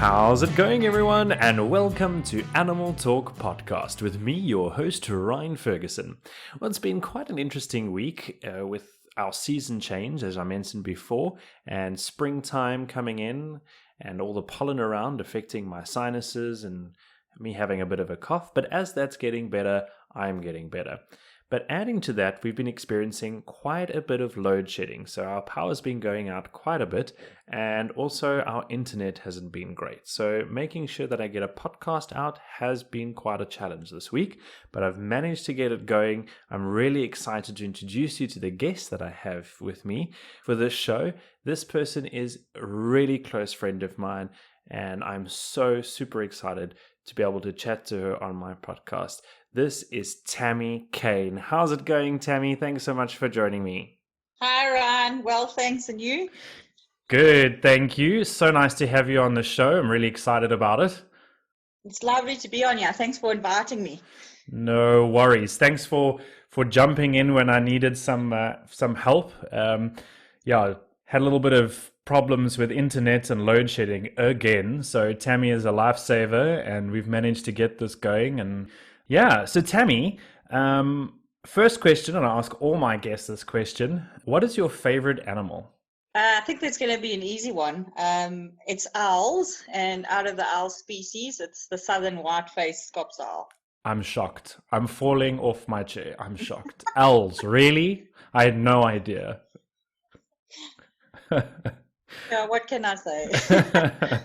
How's it going, everyone? And welcome to Animal Talk Podcast with me, your host, Ryan Ferguson. Well, it's been quite an interesting week with our season change, as I mentioned before, and springtime coming in and all the pollen around affecting my sinuses and me having a bit of a cough. But as that's getting better, I'm getting better. But adding to that, we've been experiencing quite a bit of load shedding. So our power's been going out quite a bit, and also our internet hasn't been great. So making sure that I get a podcast out has been quite a challenge this week, but I've managed to get it going. I'm really excited to introduce you to the guest that I have with me for this show. This person is a really close friend of mine, and I'm so super excited to be able to chat to her on my podcast. This is Tammy Caine. How's it going, Tammy? Thanks so much for joining me. Hi, Ryan. Well, thanks. And you? Good, thank you. So nice to have you on the show. I'm really excited about it. It's lovely to be on here. Thanks for inviting me. No worries. Thanks for jumping in when I needed some help. Had a little bit of problems with internet and load shedding again. So Tammy is a lifesaver, and we've managed to get this going. And yeah, so Tammy, first question, and I ask all my guests this question: what is your favorite animal? I think that's going to be an easy one. It's owls, and out of the owl species, it's the southern white-faced scops owl. I'm shocked. I'm falling off my chair. I'm shocked. Owls, really? I had no idea. Yeah, what can I say?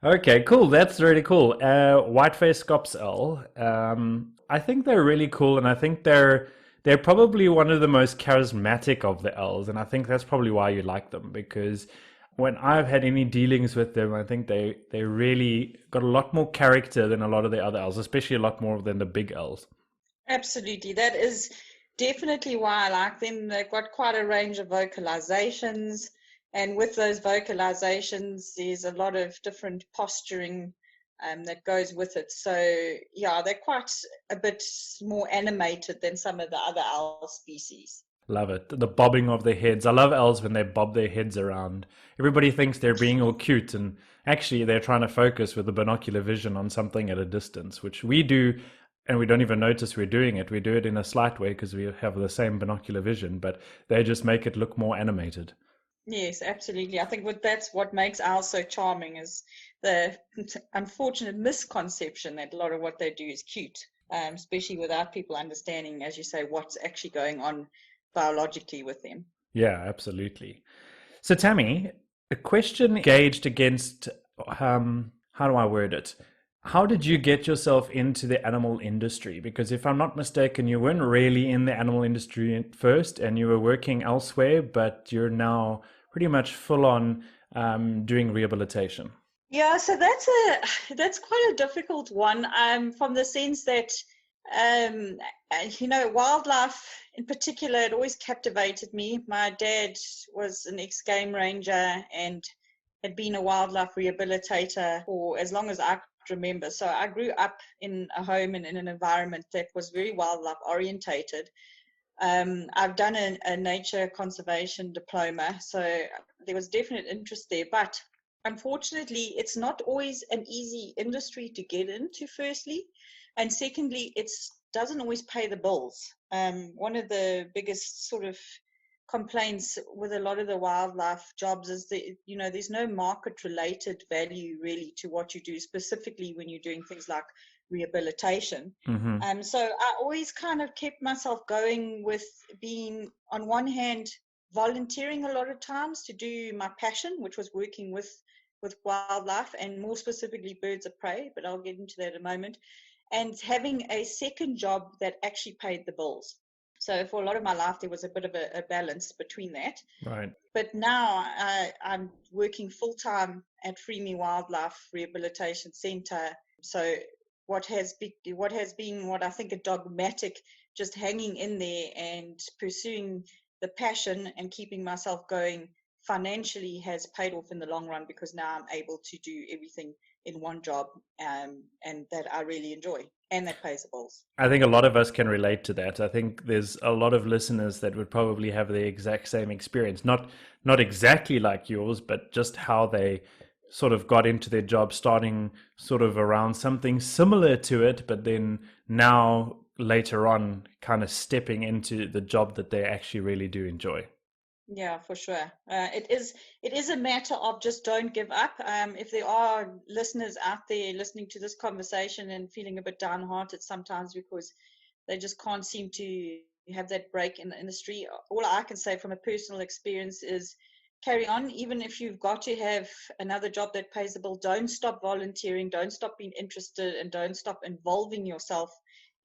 Okay, cool. That's really cool. White-faced scops owl. I think they're really cool, and I think they're probably one of the most charismatic of the owls, and I think that's probably why you like them, because when I've had any dealings with them, I think they really got a lot more character than a lot of the other owls, especially a lot more than the big owls. Absolutely. That is definitely why I like them. They've got quite a range of vocalizations, and with those vocalizations, there's a lot of different posturing that goes with it. So, yeah, they're quite a bit more animated than some of the other owl species. Love it. The bobbing of their heads. I love owls when they bob their heads around. Everybody thinks they're being all cute, and actually they're trying to focus with the binocular vision on something at a distance, which we do, and we don't even notice we're doing it. We do it in a slight way because we have the same binocular vision, but they just make it look more animated. Yes, absolutely. I think that's what makes owls so charming, is the unfortunate misconception that a lot of what they do is cute, especially without people understanding, as you say, what's actually going on biologically with them. Yeah, absolutely. So Tammy, a question gauged against, how do I word it? How did you get yourself into the animal industry? Because if I'm not mistaken, you weren't really in the animal industry at first, and you were working elsewhere, but you're now pretty much full on doing rehabilitation. Yeah, so that's quite a difficult one, from the sense that wildlife in particular, it always captivated me. My dad was an ex-game ranger and had been a wildlife rehabilitator for as long as I could remember. So I grew up in a home and in an environment that was very wildlife orientated. I've done a nature conservation diploma, so there was definite interest there. But unfortunately, it's not always an easy industry to get into, firstly. And secondly, it doesn't always pay the bills. One of the biggest sort of complaints with a lot of the wildlife jobs is that, there's no market-related value really to what you do, specifically when you're doing things like rehabilitation. Mm-hmm. So I always kind of kept myself going with being, on one hand, volunteering a lot of times to do my passion, which was working with wildlife, and more specifically birds of prey, but I'll get into that in a moment, and having a second job that actually paid the bills. So for a lot of my life, there was a bit of a balance between that. Right. But now I'm working full-time at Free Me Wildlife Rehabilitation Centre. So what has been what I think a dogmatic, just hanging in there and pursuing the passion and keeping myself going financially has paid off in the long run, because now I'm able to do everything in one job, and that I really enjoy, and that pays the bills. I think a lot of us can relate to that. I think there's a lot of listeners that would probably have the exact same experience, not exactly like yours, but just how they sort of got into their job starting sort of around something similar to it, but then now later on kind of stepping into the job that they actually really do enjoy. Yeah, for sure. It is a matter of just don't give up. If there are listeners out there listening to this conversation and feeling a bit downhearted sometimes because they just can't seem to have that break in the industry, all I can say from a personal experience is carry on. Even if you've got to have another job that pays the bill, don't stop volunteering, don't stop being interested, and don't stop involving yourself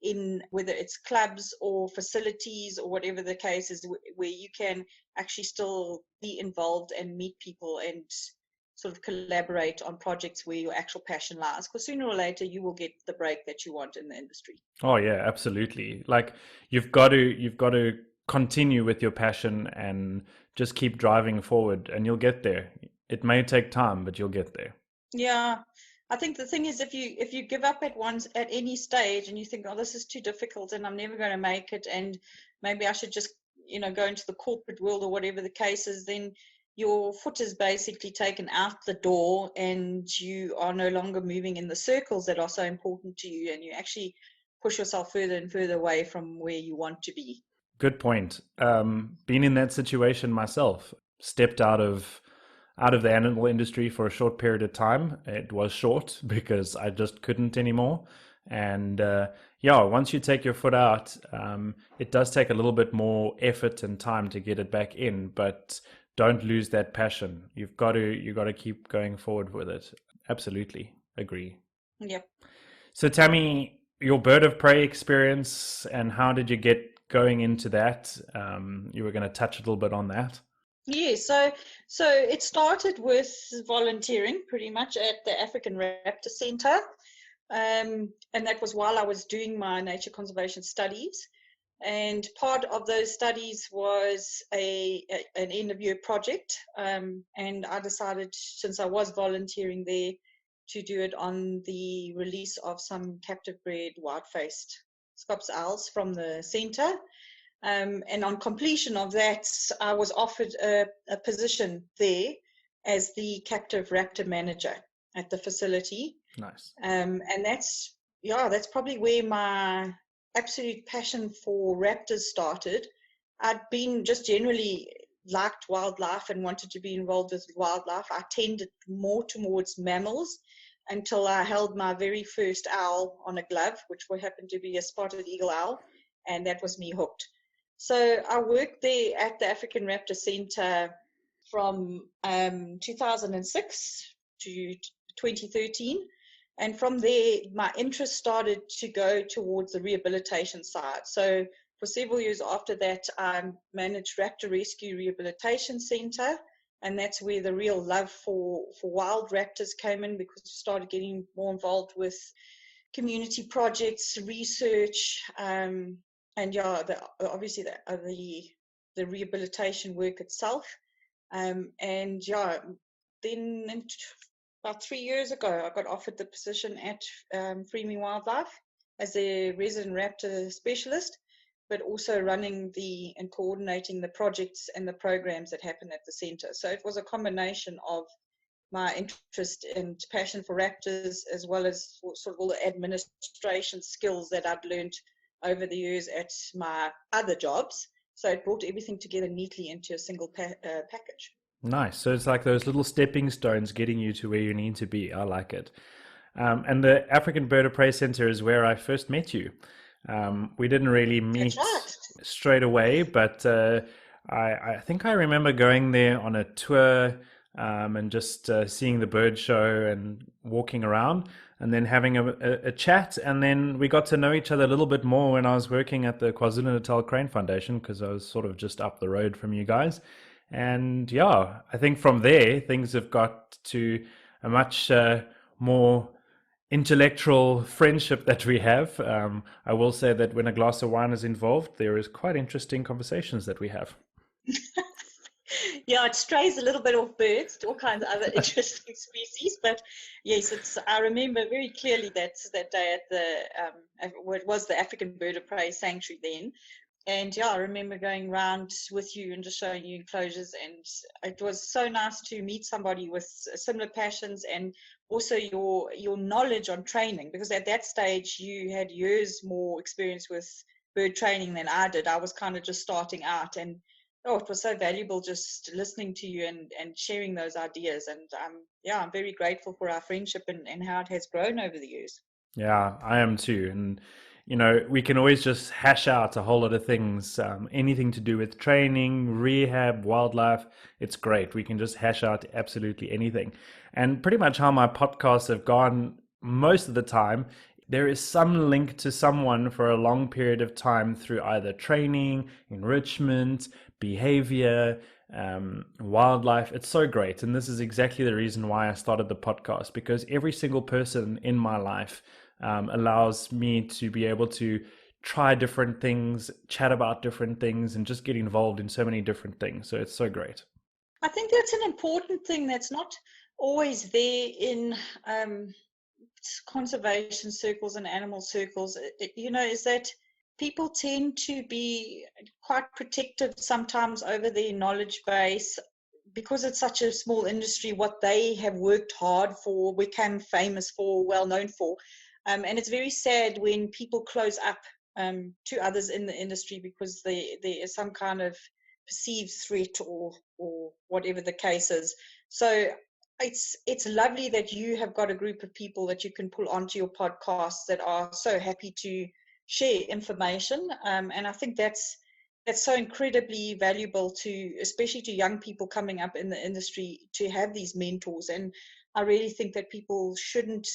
in whether it's clubs or facilities or whatever the case is, where you can actually still be involved and meet people and sort of collaborate on projects where your actual passion lies, because sooner or later you will get the break that you want in the industry. Oh yeah, absolutely. Like you've got to continue with your passion and just keep driving forward and you'll get there. It may take time, but you'll get there. Yeah, I think the thing is, if you give up at any stage and you think, oh, this is too difficult and I'm never going to make it, and maybe I should just go into the corporate world or whatever the case is, then your foot is basically taken out the door and you are no longer moving in the circles that are so important to you, and you actually push yourself further and further away from where you want to be. Good point. Been in that situation myself. Stepped out of the animal industry for a short period of time. It was short because I just couldn't anymore. And yeah, once you take your foot out, it does take a little bit more effort and time to get it back in. But don't lose that passion. You've got to keep going forward with it. Absolutely agree. Yep. So Tammy, your bird of prey experience and how did you get going into that? You were going to touch a little bit on that. Yeah, so it started with volunteering pretty much at the African Raptor Center, and that was while I was doing my nature conservation studies. And part of those studies was an end of year project, and I decided, since I was volunteering there, to do it on the release of some captive bred white-faced scops owls from the center. And on completion of that, I was offered a position there as the captive raptor manager at the facility. Nice. And that's probably where my absolute passion for raptors started. I'd been just generally liked wildlife and wanted to be involved with wildlife. I tended more towards mammals until I held my very first owl on a glove, which happened to be a spotted eagle owl, and that was me hooked. So I worked there at the African Raptor Center from 2006 to 2013. And from there, my interest started to go towards the rehabilitation side. So for several years after that, I managed Raptor Rescue Rehabilitation Center. And that's where the real love for wild raptors came in, because we started getting more involved with community projects, research, and yeah, obviously the rehabilitation work itself. And yeah, then about 3 years ago, I got offered the position at Free Me Wildlife as a resident raptor specialist, but also running and coordinating the projects and the programs that happen at the center. So it was a combination of my interest and passion for raptors, as well as sort of all the administration skills that I'd learned over the years at my other jobs. So it brought everything together neatly into a single package. Nice. So it's like those little stepping stones getting you to where you need to be. I like it. And the African Bird of Prey Center is where I first met you. We didn't really meet straight away, but I think I remember going there on a tour and just seeing the bird show and walking around and then having a chat. And then we got to know each other a little bit more when I was working at the KwaZulu-Natal Crane Foundation, because I was sort of just up the road from you guys. And yeah, I think from there, things have got to a much more intellectual friendship that we have. I will say that when a glass of wine is involved, there is quite interesting conversations that we have. Yeah, it strays a little bit off birds to all kinds of other interesting species, but yes, I remember very clearly that day at it was the African Bird of Prey Sanctuary then, And yeah, I remember going around with you and just showing you enclosures, and it was so nice to meet somebody with similar passions and also your knowledge on training, because at that stage you had years more experience with bird training than I did. I was kind of just starting out, and oh, it was so valuable just listening to you and sharing those ideas. And yeah, I'm very grateful for our friendship and how it has grown over the years. Yeah, I am too. And, we can always just hash out a whole lot of things, anything to do with training, rehab, wildlife. It's great. We can just hash out absolutely anything. And pretty much how my podcasts have gone most of the time, there is some link to someone for a long period of time through either training, enrichment, behavior, wildlife. It's so great. And this is exactly the reason why I started the podcast, because every single person in my life allows me to be able to try different things, chat about different things, and just get involved in so many different things. So it's so great. I think that's an important thing that's not always there in conservation circles and animal circles, is that people tend to be quite protective sometimes over their knowledge base because it's such a small industry, what they have worked hard for, become famous for, well known for. And it's very sad when people close up to others in the industry because there is some kind of perceived threat or whatever the case is. So it's lovely that you have got a group of people that you can pull onto your podcasts that are so happy to share information, and I think that's so incredibly valuable to, especially to young people coming up in the industry, to have these mentors. And I really think that people shouldn't,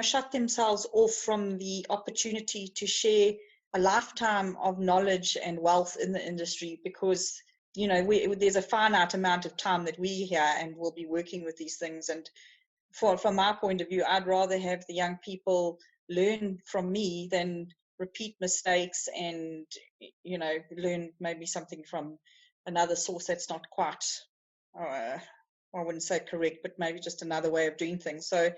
shut themselves off from the opportunity to share a lifetime of knowledge and wealth in the industry, because there's a finite amount of time that we here and will be working with these things. And from my point of view, I'd rather have the young people learn from me than repeat mistakes and learn maybe something from another source that's not quite I wouldn't say correct, but maybe just another way of doing things. So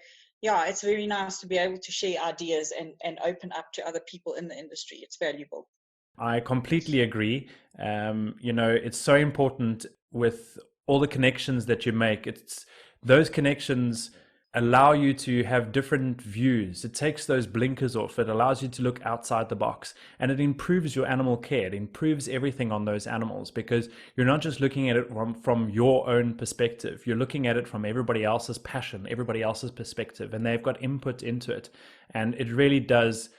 yeah, it's very nice to be able to share ideas and open up to other people in the industry. It's valuable. I completely agree. It's so important with all the connections that you make. It's those connections allow you to have different views. It takes those blinkers off. It allows you to look outside the box, and it improves your animal care. It improves everything on those animals, because you're not just looking at it from your own perspective. You're looking at it from everybody else's passion, everybody else's perspective, and they've got input into it. And it really does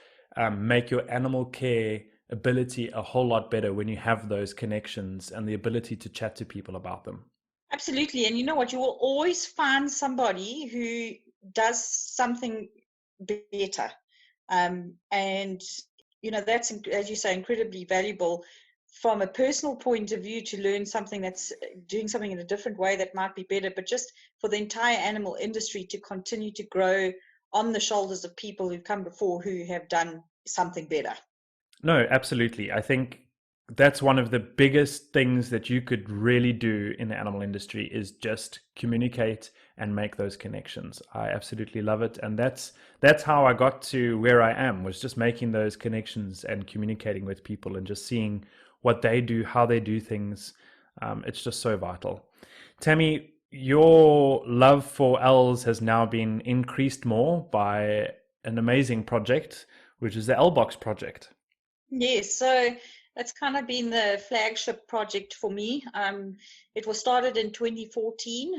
make your animal care ability a whole lot better when you have those connections and the ability to chat to people about them. Absolutely. And you know what? You will always find somebody who does something better. And, that's, as you say, incredibly valuable from a personal point of view, to learn something that's doing something in a different way that might be better, but just for the entire animal industry to continue to grow on the shoulders of people who've come before who have done something better. No, absolutely. I think that's one of the biggest things that you could really do in the animal industry, is just communicate and make those connections. I absolutely love it. And that's how I got to where I am, was just making those connections and communicating with people and just seeing what they do, how they do things. It's just so vital. Tammy, your love for owls has now been increased more by an amazing project, which is the L Box project. Yes, so that's kind of been the flagship project for me. It was started in 2014,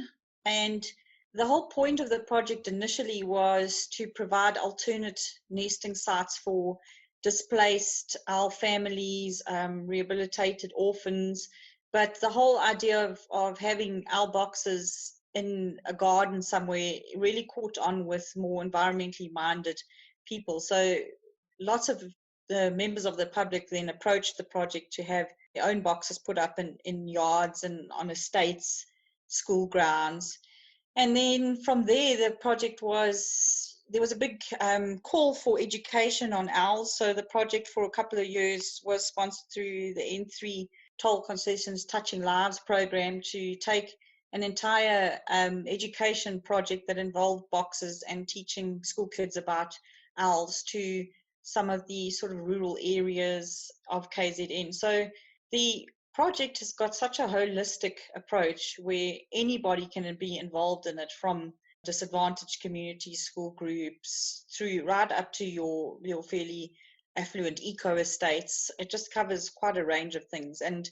and the whole point of the project initially was to provide alternate nesting sites for displaced owl families, rehabilitated orphans. But the whole idea of having owl boxes in a garden somewhere really caught on with more environmentally minded people. So lots of the members of the public then approached the project to have their own boxes put up in yards and on estates, school grounds. And then from there, the project there was a big call for education on owls. So the project for a couple of years was sponsored through the N3 Toll Concessions Touching Lives program, to take an entire education project that involved boxes and teaching school kids about owls to some of the sort of rural areas of KZN. So the project has got such a holistic approach where anybody can be involved in it, from disadvantaged communities, school groups, through right up to your fairly affluent eco estates. It just covers quite a range of things. And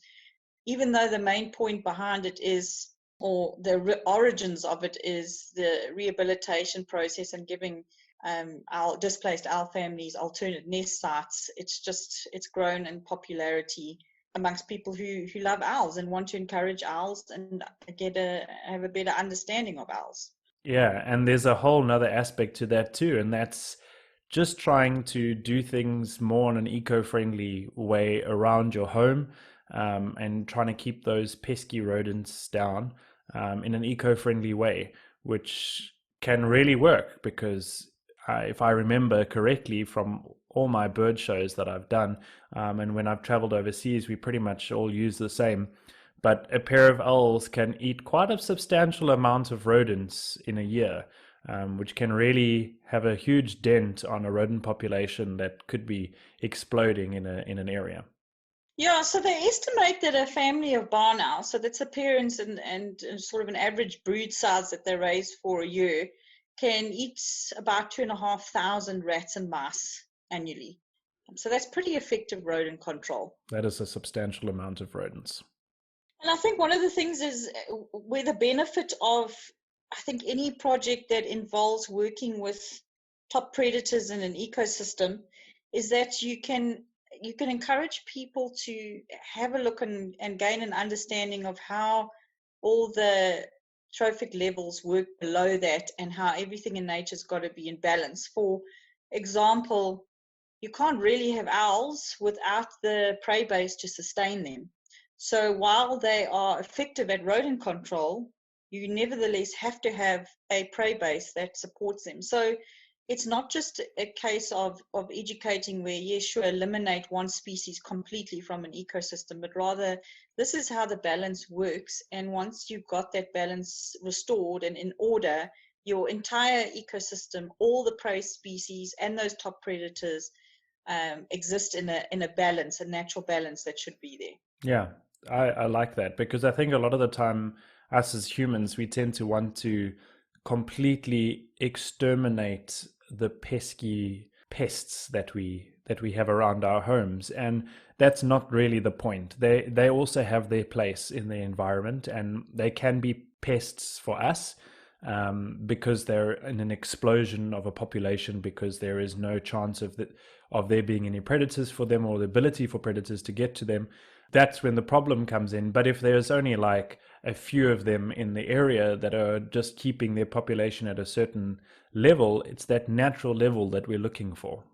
even though the main point behind it is, or the origins of it is the rehabilitation process and giving our displaced owl families alternate nest sites, it's grown in popularity amongst people who love owls and want to encourage owls and have a better understanding of owls. Yeah, and there's a whole nother aspect to that too, and that's just trying to do things more in an eco-friendly way around your home, and trying to keep those pesky rodents down in an eco-friendly way, which can really work because if I remember correctly from all my bird shows that I've done, and when I've traveled overseas, we pretty much all use the same. But a pair of owls can eat quite a substantial amount of rodents in a year, which can really have a huge dent on a rodent population that could be exploding in an area. Yeah, so they estimate that a family of barn owls, so that's a parents and sort of an average brood size that they raise for a year, can eat about 2,500 rats and mice annually. So that's pretty effective rodent control. That is a substantial amount of rodents. And I think one of the things is where the benefit of, I think, any project that involves working with top predators in an ecosystem is that you can encourage people to have a look and gain an understanding of how all the trophic levels work below that and how everything in nature's got to be in balance. For example, you can't really have owls without the prey base to sustain them. So while they are effective at rodent control, you nevertheless have to have a prey base that supports them. So it's not just a case of educating where, yes, sure, eliminate one species completely from an ecosystem, but rather this is how the balance works. And once you've got that balance restored and in order, your entire ecosystem, all the prey species and those top predators exist in a balance, a natural balance that should be there. Yeah, I like that because I think a lot of the time, us as humans, we tend to want to completely exterminate the pesky pests that we have around our homes, and that's not really the point. They also have their place in the environment, and they can be pests for us, because they're in an explosion of a population, because there is no chance of there being any predators for them or the ability for predators to get to them. That's when the problem comes in. But if there's only like a few of them in the area that are just keeping their population at a certain level, it's that natural level that we're looking for.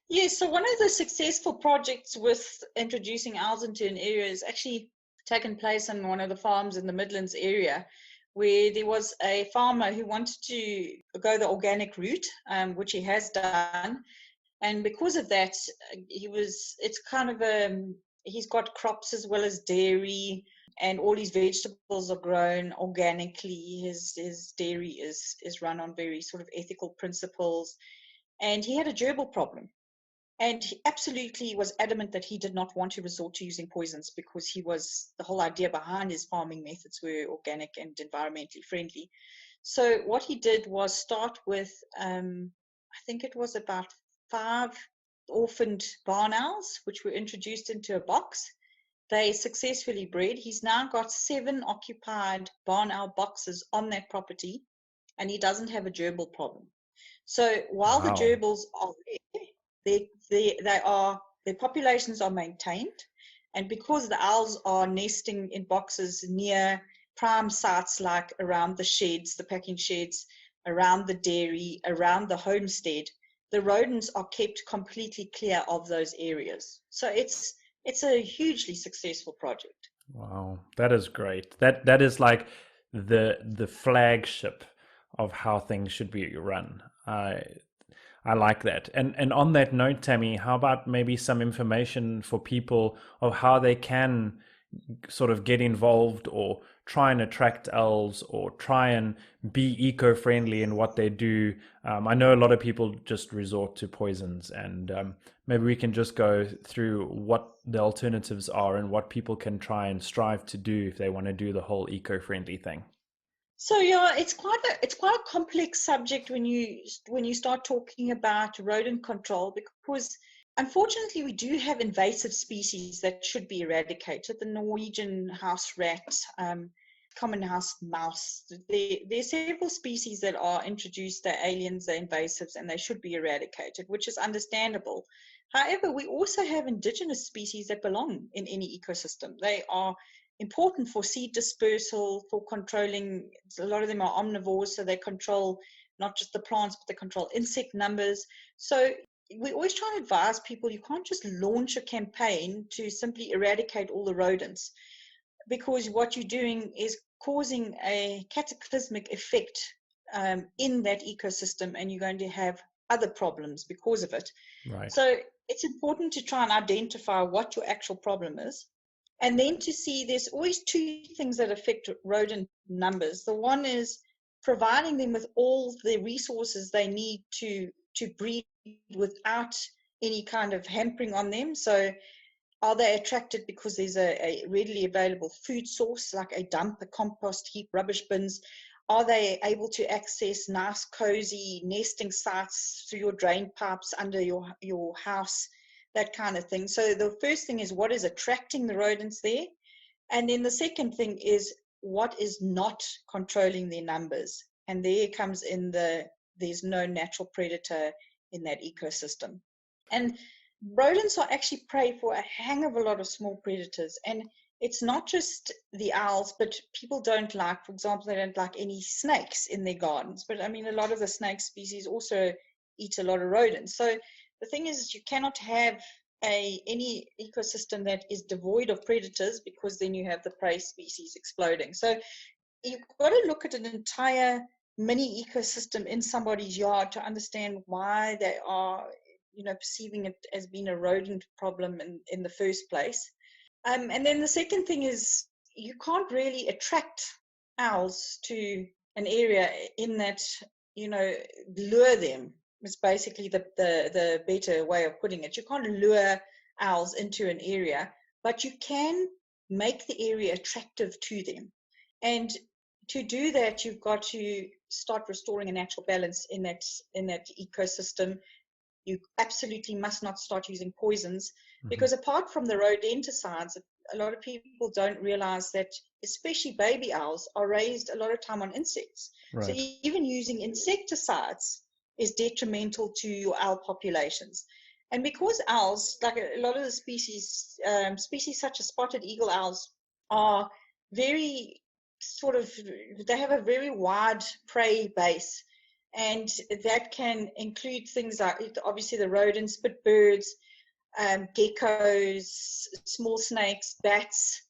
Yes, so one of the successful projects with introducing owls into an area has actually taken place on one of the farms in the Midlands area, where there was a farmer who wanted to go the organic route, which he has done. And because of that, he's got crops as well as dairy, and all his vegetables are grown organically. His dairy is run on very sort of ethical principles. And he had a gerbil problem. And he absolutely was adamant that he did not want to resort to using poisons, because the whole idea behind his farming methods were organic and environmentally friendly. So what he did was start with, I think it was about 5 orphaned barn owls, which were introduced into a box. They successfully bred. He's now got 7 occupied barn owl boxes on that property, and he doesn't have a gerbil problem. So while the gerbils are there, their populations are maintained, and because the owls are nesting in boxes near prime sites like around the sheds, the packing sheds, around the dairy, around the homestead, the rodents are kept completely clear of those areas. So it's a hugely successful project. Wow, that is great. That is like the flagship of how things should be run. I like that. And on that note, Tammy, how about maybe some information for people of how they can sort of get involved or try and attract owls or try and be eco-friendly in what they do. I know a lot of people just resort to poisons, and maybe we can just go through what the alternatives are and what people can try and strive to do if they want to do the whole eco-friendly thing. So yeah, it's quite a complex subject when you start talking about rodent control, because unfortunately we do have invasive species that should be eradicated. The Norwegian house rat, common house mouse. There's several species that are introduced. They're aliens, they're invasives, and they should be eradicated, which is understandable. However, we also have indigenous species that belong in any ecosystem. They are important for seed dispersal, for controlling. A lot of them are omnivores, so they control not just the plants, but they control insect numbers. So we always try to advise people, you can't just launch a campaign to simply eradicate all the rodents, because what you're doing is causing a cataclysmic effect in that ecosystem, and you're going to have other problems because of it. Right. So it's important to try and identify what your actual problem is, and then to see there's always two things that affect rodent numbers. The one is providing them with all the resources they need to breed without any kind of hampering on them. So are they attracted because there's a readily available food source, like a dump, a compost heap, rubbish bins? Are they able to access nice, cozy nesting sites through your drain pipes under your house, that kind of thing? So the first thing is, what is attracting the rodents there? And then the second thing is, what is not controlling their numbers? And there comes in there's no natural predator in that ecosystem. And rodents are actually prey for a hang of a lot of small predators. And it's not just the owls, but people don't like, for example, they don't like any snakes in their gardens. But I mean, a lot of the snake species also eat a lot of rodents. So the thing is, you cannot have any ecosystem that is devoid of predators, because then you have the prey species exploding. So you've got to look at an entire mini ecosystem in somebody's yard to understand why they are, perceiving it as being a rodent problem in the first place. And then the second thing is, you can't really attract owls to an area in that, lure them. It's basically the better way of putting it. You can't lure owls into an area, but you can make the area attractive to them. And to do that, you've got to start restoring a natural balance in that ecosystem. You absolutely must not start using poisons, because apart from the rodenticides, a lot of people don't realize that especially baby owls are raised a lot of time on insects. Right. So even using insecticides is detrimental to your owl populations. And because owls, like a lot of the species such as spotted eagle owls, are very they have a very wide prey base. And that can include things like, obviously, the rodents, but birds, geckos, small snakes, bats.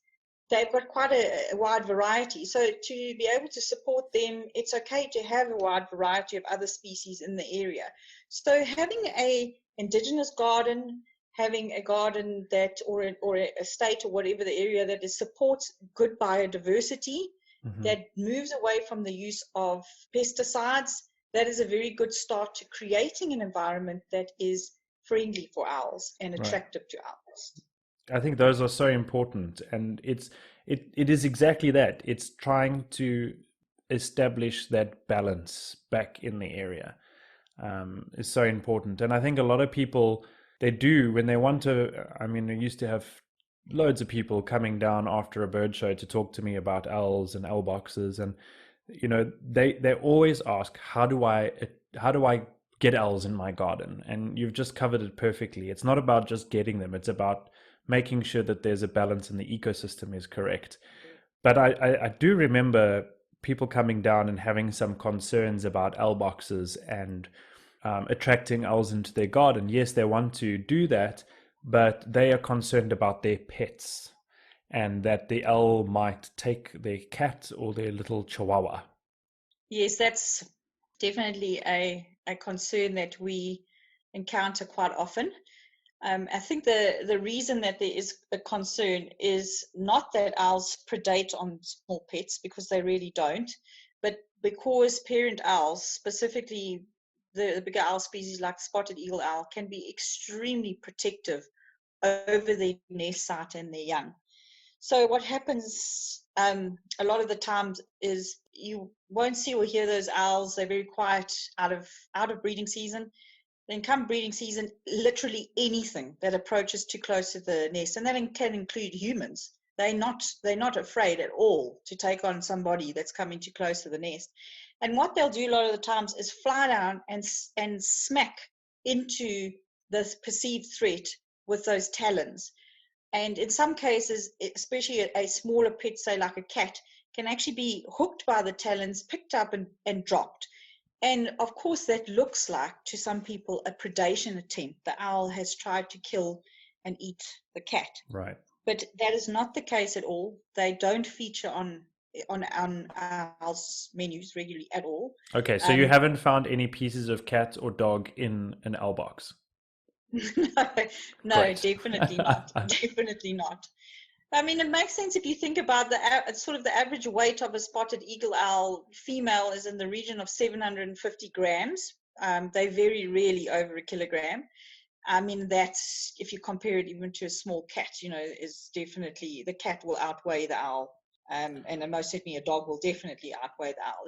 They've got quite a wide variety. So to be able to support them, it's okay to have a wide variety of other species in the area. So having a indigenous garden, having a garden that, or a estate or whatever the area that is, supports good biodiversity, that moves away from the use of pesticides, that is a very good start to creating an environment that is friendly for owls and attractive to owls. I think those are so important, and it is exactly that. It's trying to establish that balance back in the area is so important. And I think a lot of people, they do, when they want to, I mean, I used to have loads of people coming down after a bird show to talk to me about owls and owl boxes, and they always ask, how do I get owls in my garden? And you've just covered it perfectly. It's not about just getting them, it's about making sure that there's a balance and the ecosystem is correct. But I do remember people coming down and having some concerns about owl boxes and attracting owls into their garden. Yes, they want to do that, but they are concerned about their pets, and that the owl might take their cat or their little chihuahua. Yes, that's definitely a concern that we encounter quite often. I think the reason that there is a concern is not that owls predate on small pets, because they really don't, but because parent owls, specifically the bigger owl species like spotted eagle owl, can be extremely protective over their nest site and their young. So what happens a lot of the times is you won't see or hear those owls. They're very quiet out of breeding season. Then come breeding season, literally anything that approaches too close to the nest, and that can include humans. They're not afraid at all to take on somebody that's coming too close to the nest. And what they'll do a lot of the times is fly down and smack into the perceived threat with those talons. And in some cases, especially a smaller pet, say like a cat, can actually be hooked by the talons, picked up and dropped. And of course, that looks like to some people a predation attempt. The owl has tried to kill and eat the cat. Right. But that is not the case at all. They don't feature on owls' menus regularly at all. Okay, so you haven't found any pieces of cat or dog in an owl box? No, Great. definitely not. Definitely not. I mean, it makes sense if you think about sort of the average weight of a spotted eagle owl female is in the region of 750 grams. They very rarely over a kilogram. I mean, that's, if you compare it even to a small cat, is definitely, the cat will outweigh the owl. And most certainly a dog will definitely outweigh the owl.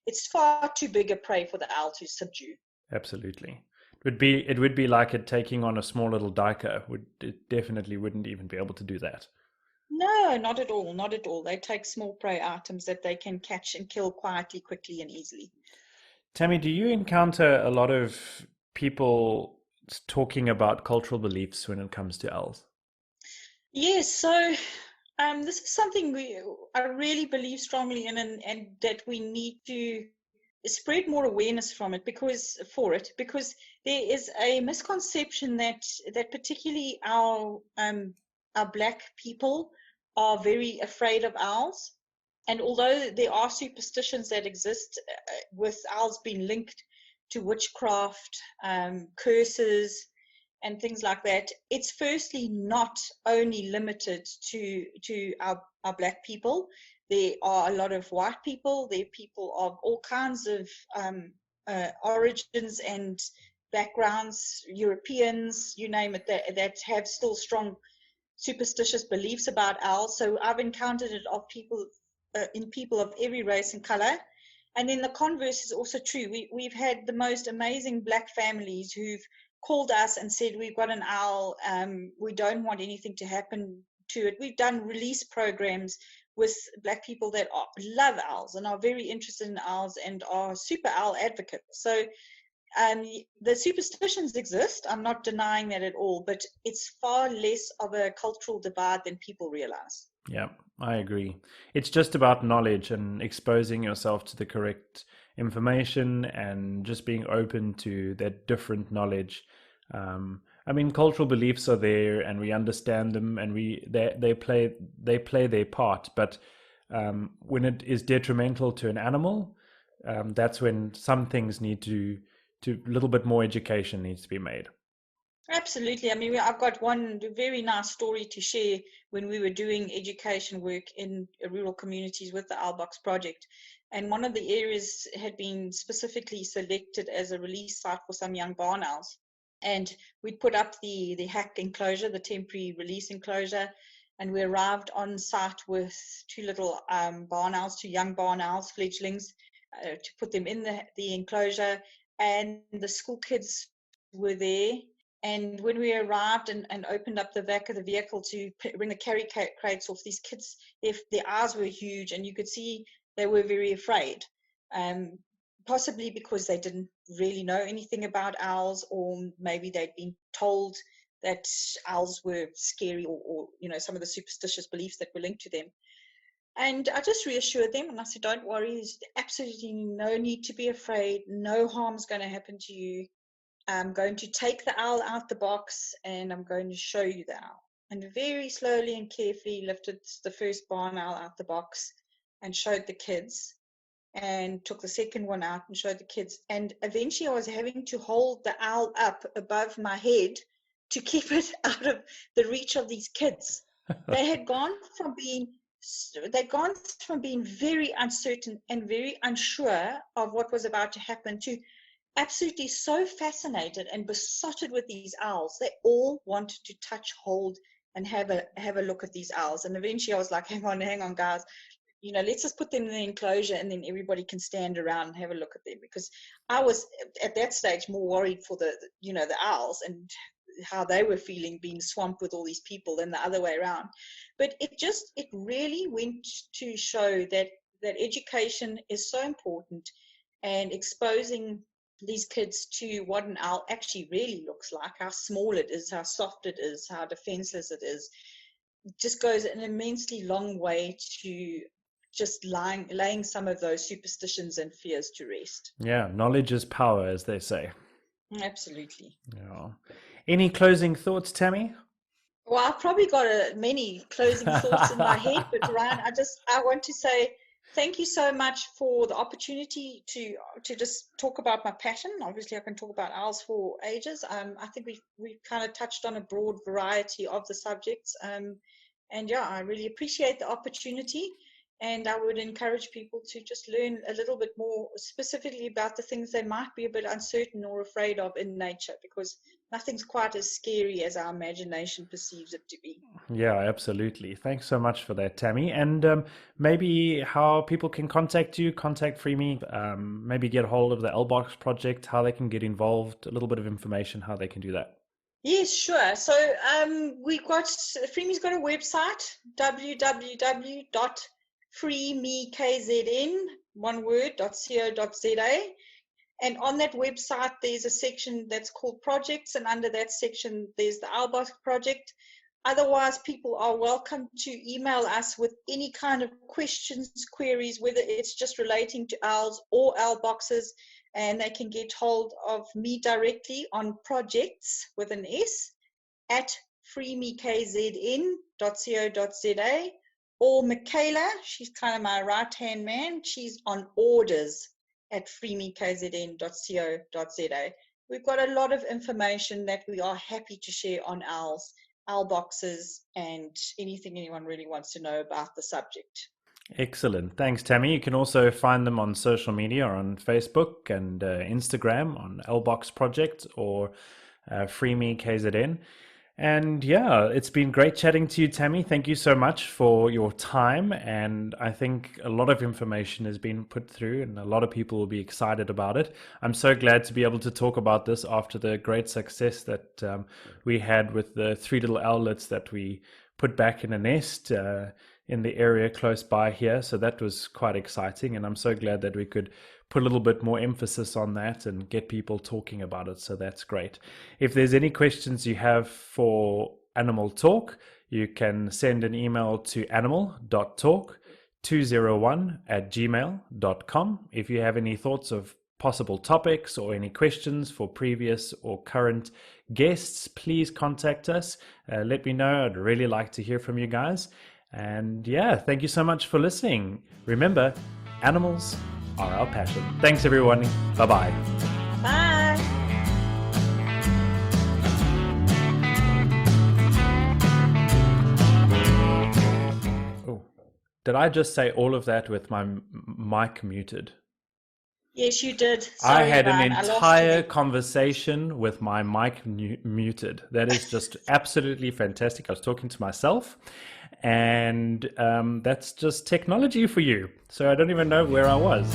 It's far too big a prey for the owl to subdue. Absolutely. It would be like it taking on a small little diker. It definitely wouldn't even be able to do that. No, not at all. Not at all. They take small prey items that they can catch and kill quietly, quickly, and easily. Tammy, do you encounter a lot of people talking about cultural beliefs when it comes to owls? Yes, so this is something I really believe strongly in, and that we need to spread more awareness because there is a misconception that particularly our black people are very afraid of owls. And although there are superstitions that exist with owls being linked to witchcraft, curses, and things like that, it's firstly not only limited to our black people. There are a lot of white people. There are people of all kinds of origins and backgrounds, Europeans, you name it, that have still strong superstitious beliefs about owls. So I've encountered it in people of every race and color. And then the converse is also true. We've had the most amazing black families who've called us and said, we've got an owl, we don't want anything to happen to it. We've done release programs with black people that love owls and are very interested in owls and are super owl advocates. So the superstitions exist. I'm not denying that at all, but it's far less of a cultural divide than people realize. Yeah, I agree. It's just about knowledge and exposing yourself to the correct information and just being open to that different knowledge. I mean, cultural beliefs are there, and we understand them, and they play their part. But when it is detrimental to an animal, that's when some things need to a little bit more education needs to be made. Absolutely. I mean, I've got one very nice story to share when we were doing education work in rural communities with the Owlbox project. And one of the areas had been specifically selected as a release site for some young barn owls. And we'd put up the hack enclosure, the temporary release enclosure, and we arrived on site with two little barn owls, two young barn owls, fledglings, to put them in the enclosure. And the school kids were there. And when we arrived and opened up the back of the vehicle to bring the carry crates off, these kids, their eyes were huge, and you could see they were very afraid, possibly because they didn't really know anything about owls, or maybe they'd been told that owls were scary, or some of the superstitious beliefs that were linked to them. And I just reassured them, and I said, don't worry, there's absolutely no need to be afraid. No harm's going to happen to you. I'm going to take the owl out the box, and I'm going to show you the owl. And very slowly and carefully lifted the first barn owl out the box and showed the kids, and took the second one out and showed the kids. And eventually I was having to hold the owl up above my head to keep it out of the reach of these kids. They had gone from being very uncertain and very unsure of what was about to happen to absolutely so fascinated and besotted with these owls. They all wanted to touch, hold, and have a look at these owls. And eventually I was like, hang on, guys, let's just put them in the enclosure and then everybody can stand around and have a look at them. Because I was at that stage more worried for the owls and how they were feeling being swamped with all these people than the other way around. But it really went to show that education is so important, and exposing these kids to what an owl actually really looks like, how small it is, how soft it is, how defenseless it is, just goes an immensely long way to just laying some of those superstitions and fears to rest. Yeah, knowledge is power, as they say. Absolutely. Yeah. Any closing thoughts, Tammy? Well, I've probably got many closing thoughts in my head, but Ryan, I want to say thank you so much for the opportunity to just talk about my passion. Obviously, I can talk about owls for ages. I think we've kind of touched on a broad variety of the subjects, and yeah, I really appreciate the opportunity. And I would encourage people to just learn a little bit more specifically about the things they might be a bit uncertain or afraid of in nature, because nothing's quite as scary as our imagination perceives it to be. Yeah, absolutely. Thanks so much for that, Tammy. And maybe how people can contact you, contact Freeme, maybe get hold of the LBox project, how they can get involved, a little bit of information, how they can do that. Yes, sure. So Freeme's got a website, www.freemekzn, one word, .co.za. And on that website, there's a section that's called projects. And under that section, there's the Owlbox project. Otherwise, people are welcome to email us with any kind of questions, queries, whether it's just relating to owls or owl boxes. And they can get hold of me directly on projects with an S at freemekzn.co.za. Or Michaela, she's kind of my right-hand man, she's on orders at freemekzn.co.za. We've got a lot of information that we are happy to share on owls, owl boxes, and anything anyone really wants to know about the subject. Excellent. Thanks, Tammy. You can also find them on social media, on Facebook and Instagram, on LBox Project or Freeme KZN. And yeah, it's been great chatting to you, Tammy. Thank you so much for your time. And I think a lot of information has been put through and a lot of people will be excited about it. I'm so glad to be able to talk about this after the great success that we had with the 3 little owlets that we put back in a nest in the area close by here. So that was quite exciting. And I'm so glad that we could put a little bit more emphasis on that and get people talking about it. So that's great. If there's any questions you have for Animal Talk, you can send an email to animal.talk201@gmail.com. If you have any thoughts of possible topics or any questions for previous or current guests, please contact us. Let me know. I'd really like to hear from you guys. And yeah, thank you so much for listening. Remember, animals are our passion. Thanks, everyone. Bye-bye. Bye. Oh, did I just say all of that with my mic muted? Yes, you did. Sorry, I had Ryan, an entire conversation with my mic muted. That is just absolutely fantastic. I was talking to myself, and that's just technology for you. So I don't even know where I was.